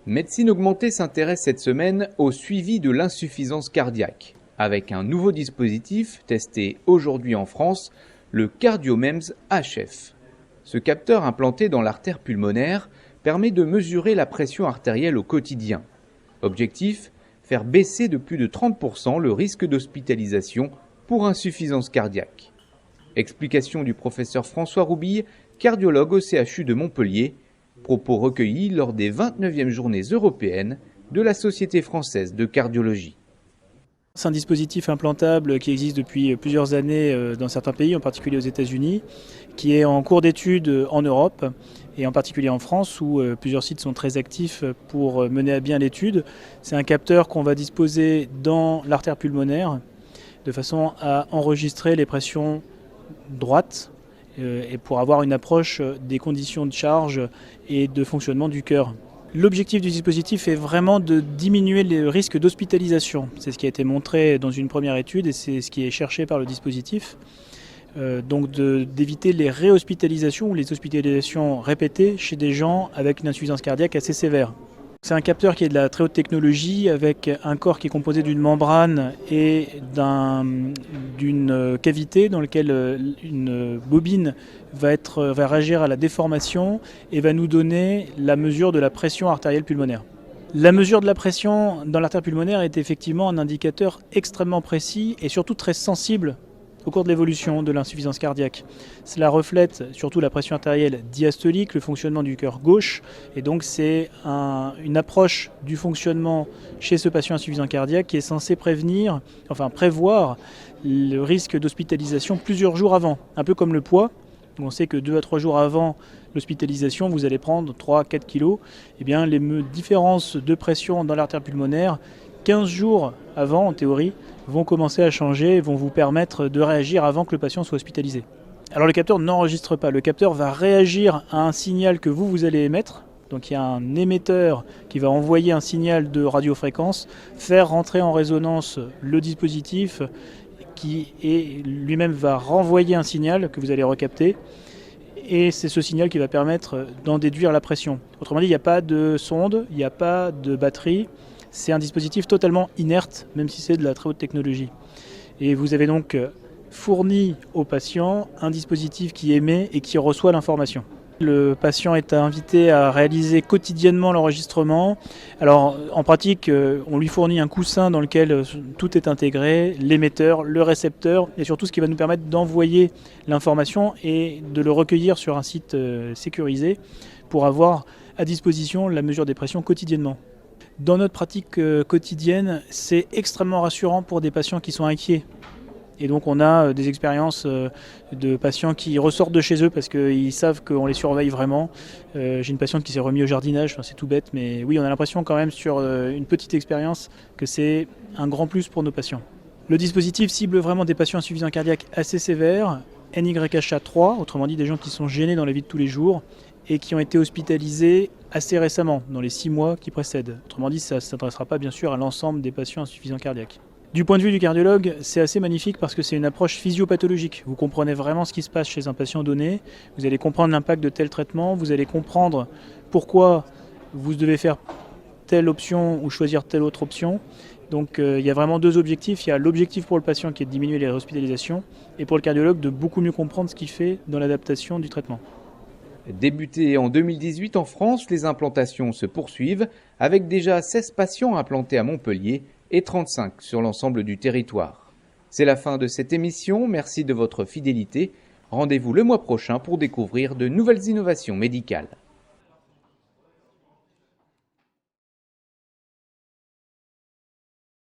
Médecine Augmentée s'intéresse cette semaine au suivi de l'insuffisance cardiaque, avec un nouveau dispositif testé aujourd'hui en France, le CardioMEMS HF. Ce capteur implanté dans l'artère pulmonaire permet de mesurer la pression artérielle au quotidien. Objectif, faire baisser de plus de 30% le risque d'hospitalisation pour insuffisance cardiaque. Explication du professeur François Roubille, cardiologue au CHU de Montpellier, propos recueillis lors des 29e journées européennes de la Société française de cardiologie. C'est un dispositif implantable qui existe depuis plusieurs années dans certains pays, en particulier aux États-Unis, qui est en cours d'étude en Europe et en particulier en France où plusieurs sites sont très actifs pour mener à bien l'étude. C'est un capteur qu'on va disposer dans l'artère pulmonaire de façon à enregistrer les pressions droites et pour avoir une approche des conditions de charge et de fonctionnement du cœur. L'objectif du dispositif est vraiment de diminuer le risque d'hospitalisation. C'est ce qui a été montré dans une première étude et c'est ce qui est cherché par le dispositif. Donc d'éviter les réhospitalisations ou les hospitalisations répétées chez des gens avec une insuffisance cardiaque assez sévère. C'est un capteur qui est de la très haute technologie avec un corps qui est composé d'une membrane et d'une cavité dans laquelle une bobine va réagir à la déformation et va nous donner la mesure de la pression artérielle pulmonaire. La mesure de la pression dans l'artère pulmonaire est effectivement un indicateur extrêmement précis et surtout très sensible au cours de l'évolution de l'insuffisance cardiaque. Cela reflète surtout la pression artérielle diastolique, le fonctionnement du cœur gauche, et donc c'est une approche du fonctionnement chez ce patient insuffisant cardiaque qui est censé prévoir le risque d'hospitalisation plusieurs jours avant, un peu comme le poids. On sait que 2 à 3 jours avant l'hospitalisation, vous allez prendre 3 à 4 kg. Eh bien, les différences de pression dans l'artère pulmonaire, 15 jours avant, en théorie, vont commencer à changer et vont vous permettre de réagir avant que le patient soit hospitalisé. Alors le capteur n'enregistre pas, le capteur va réagir à un signal que vous allez émettre. Donc il y a un émetteur qui va envoyer un signal de radiofréquence, faire rentrer en résonance le dispositif qui lui-même va renvoyer un signal que vous allez recapter. Et c'est ce signal qui va permettre d'en déduire la pression. Autrement dit, il n'y a pas de sonde, il n'y a pas de batterie. C'est un dispositif totalement inerte, même si c'est de la très haute technologie. Et vous avez donc fourni au patient un dispositif qui émet et qui reçoit l'information. Le patient est invité à réaliser quotidiennement l'enregistrement. Alors en pratique, on lui fournit un coussin dans lequel tout est intégré, l'émetteur, le récepteur, et surtout ce qui va nous permettre d'envoyer l'information et de le recueillir sur un site sécurisé pour avoir à disposition la mesure des pressions quotidiennement. Dans notre pratique quotidienne, c'est extrêmement rassurant pour des patients qui sont inquiets. Et donc on a des expériences de patients qui ressortent de chez eux parce qu'ils savent qu'on les surveille vraiment. J'ai une patiente qui s'est remise au jardinage, c'est tout bête, mais oui, on a l'impression quand même sur une petite expérience que c'est un grand plus pour nos patients. Le dispositif cible vraiment des patients insuffisants cardiaques assez sévères, NYHA3, autrement dit des gens qui sont gênés dans la vie de tous les jours et qui ont été hospitalisés assez récemment, dans les 6 mois qui précèdent. Autrement dit, ça ne s'adressera pas bien sûr à l'ensemble des patients insuffisants cardiaques. Du point de vue du cardiologue, c'est assez magnifique parce que c'est une approche physiopathologique. Vous comprenez vraiment ce qui se passe chez un patient donné, vous allez comprendre l'impact de tel traitement, vous allez comprendre pourquoi vous devez faire telle option ou choisir telle autre option. Donc il y a vraiment 2 objectifs. Il y a l'objectif pour le patient qui est de diminuer les hospitalisations et pour le cardiologue de beaucoup mieux comprendre ce qu'il fait dans l'adaptation du traitement. Débuté en 2018 en France, les implantations se poursuivent avec déjà 16 patients implantés à Montpellier et 35 sur l'ensemble du territoire. C'est la fin de cette émission, merci de votre fidélité. Rendez-vous le mois prochain pour découvrir de nouvelles innovations médicales.